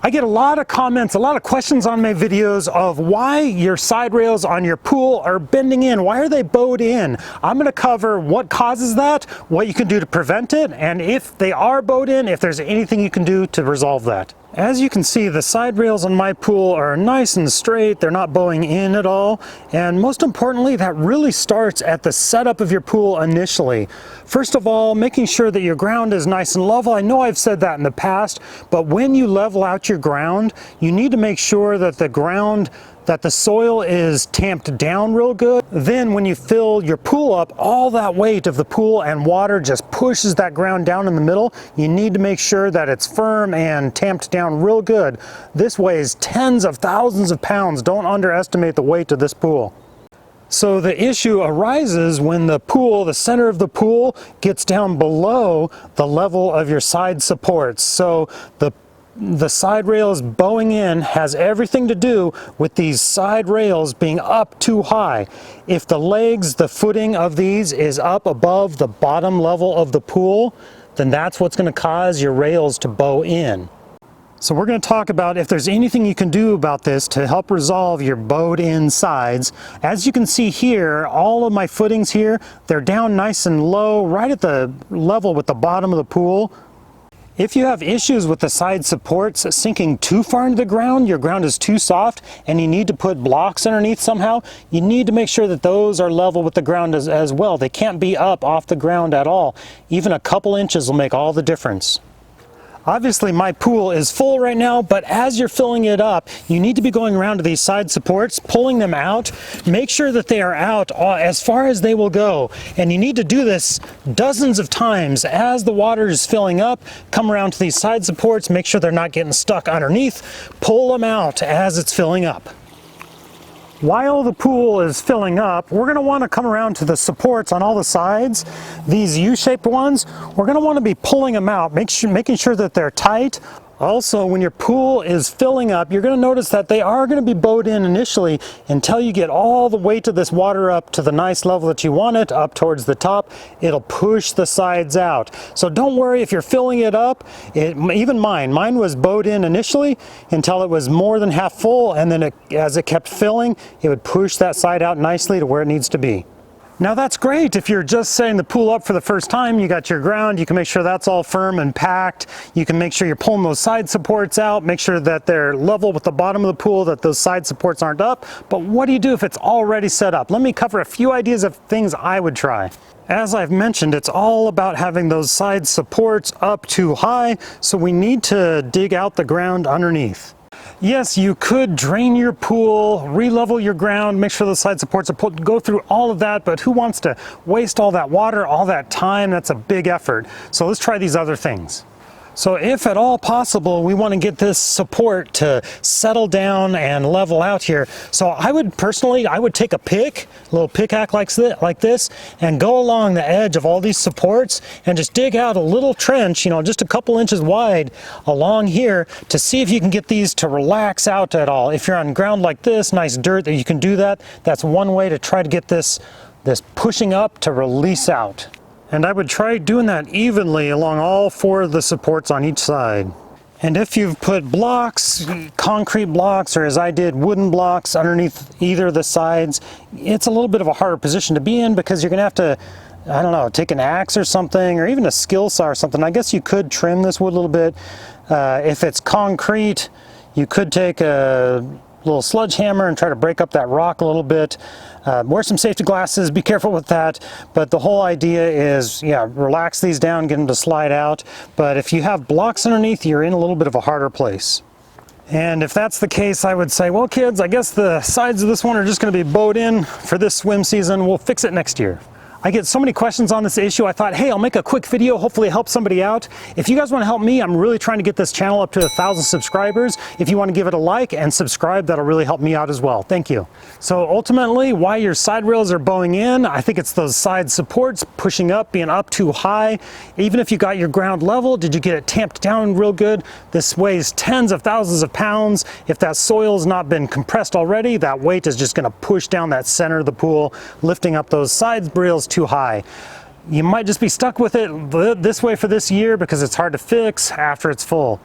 I get a lot of comments, a lot of questions on my videos of why your side rails on your pool are bending in. Why are they bowed in? I'm going to cover what causes that, what you can do to prevent it, and if they are bowed in, if there's anything you can do to resolve that. As you can see, the side rails on my pool are nice and straight. They're not bowing in at all. And most importantly, that really starts at the setup of your pool initially. First of all, making sure that your ground is nice and level. I know I've said that in the past, but when you level out your ground, you need to make sure that the soil is tamped down real good. Then when you fill your pool up, all that weight of the pool and water just pushes that ground down in the middle. You need to make sure that it's firm and tamped down real good. This weighs tens of thousands of pounds. Don't underestimate the weight of this pool. So the issue arises when the pool, the center of the pool, gets down below the level of your side supports. So the side rails bowing in has everything to do with these side rails being up too high. If the legs, the footing of these is up above the bottom level of the pool, then that's what's going to cause your rails to bow in. So we're going to talk about if there's anything you can do about this to help resolve your bowed in sides. As you can see here, all of my footings here, they're down nice and low, right at the level with the bottom of the pool. If you have issues with the side supports sinking too far into the ground, your ground is too soft, and you need to put blocks underneath somehow, you need to make sure that those are level with the ground as well. They can't be up off the ground at all. Even a couple inches will make all the difference. Obviously my pool is full right now, but as you're filling it up, you need to be going around to these side supports, pulling them out. Make sure that they are out as far as they will go. And you need to do this dozens of times. As the water is filling up, come around to these side supports, make sure they're not getting stuck underneath. Pull them out as it's filling up. While the pool is filling up, we're going to want to come around to the supports on all the sides. These U-shaped ones, we're going to want to be pulling them out, making sure that they're tight. Also, when your pool is filling up, you're going to notice that they are going to be bowed in initially until you get all the weight of this water up to the nice level that you want it, up towards the top. It'll push the sides out. So don't worry if you're filling it up. Even mine was bowed in initially until it was more than half full, and then as it kept filling, it would push that side out nicely to where it needs to be. Now that's great if you're just setting the pool up for the first time. You got your ground, you can make sure that's all firm and packed. You can make sure you're pulling those side supports out, make sure that they're level with the bottom of the pool, that those side supports aren't up. But what do you do if it's already set up? Let me cover a few ideas of things I would try. As I've mentioned, it's all about having those side supports up too high, so we need to dig out the ground underneath. Yes, you could drain your pool, re-level your ground, make sure the side supports are put, go through all of that, but who wants to waste all that water, all that time? That's a big effort. So let's try these other things. So if at all possible, we want to get this support to settle down and level out here. So I would take a little pickaxe like this, and go along the edge of all these supports and just dig out a little trench, just a couple inches wide along here to see if you can get these to relax out at all. If you're on ground like this, nice dirt, that you can do that. That's one way to try to get this pushing up to release out. And I would try doing that evenly along all four of the supports on each side. And if you've put blocks, concrete blocks, or as I did, wooden blocks underneath either of the sides, it's a little bit of a harder position to be in because you're going to have to, I don't know, take an axe or something, or even a skill saw or something. I guess you could trim this wood a little bit. If it's concrete, you could take a little sledgehammer and try to break up that rock a little bit. Wear some safety glasses, be careful with that, but the whole idea is, relax these down, get them to slide out. But if you have blocks underneath, you're in a little bit of a harder place. And if that's the case, I would say, well kids, I guess the sides of this one are just going to be bowed in for this swim season. We'll fix it next year. I get so many questions on this issue, I thought, hey, I'll make a quick video, hopefully help somebody out. If you guys want to help me, I'm really trying to get this channel up to 1,000 subscribers. If you want to give it a like and subscribe, that'll really help me out as well. Thank you. So ultimately, why your side rails are bowing in, I think it's those side supports pushing up, being up too high. Even if you got your ground level, did you get it tamped down real good? This weighs tens of thousands of pounds. If that soil's not been compressed already, that weight is just going to push down that center of the pool, lifting up those side rails too high. You might just be stuck with it this way for this year because it's hard to fix after it's full.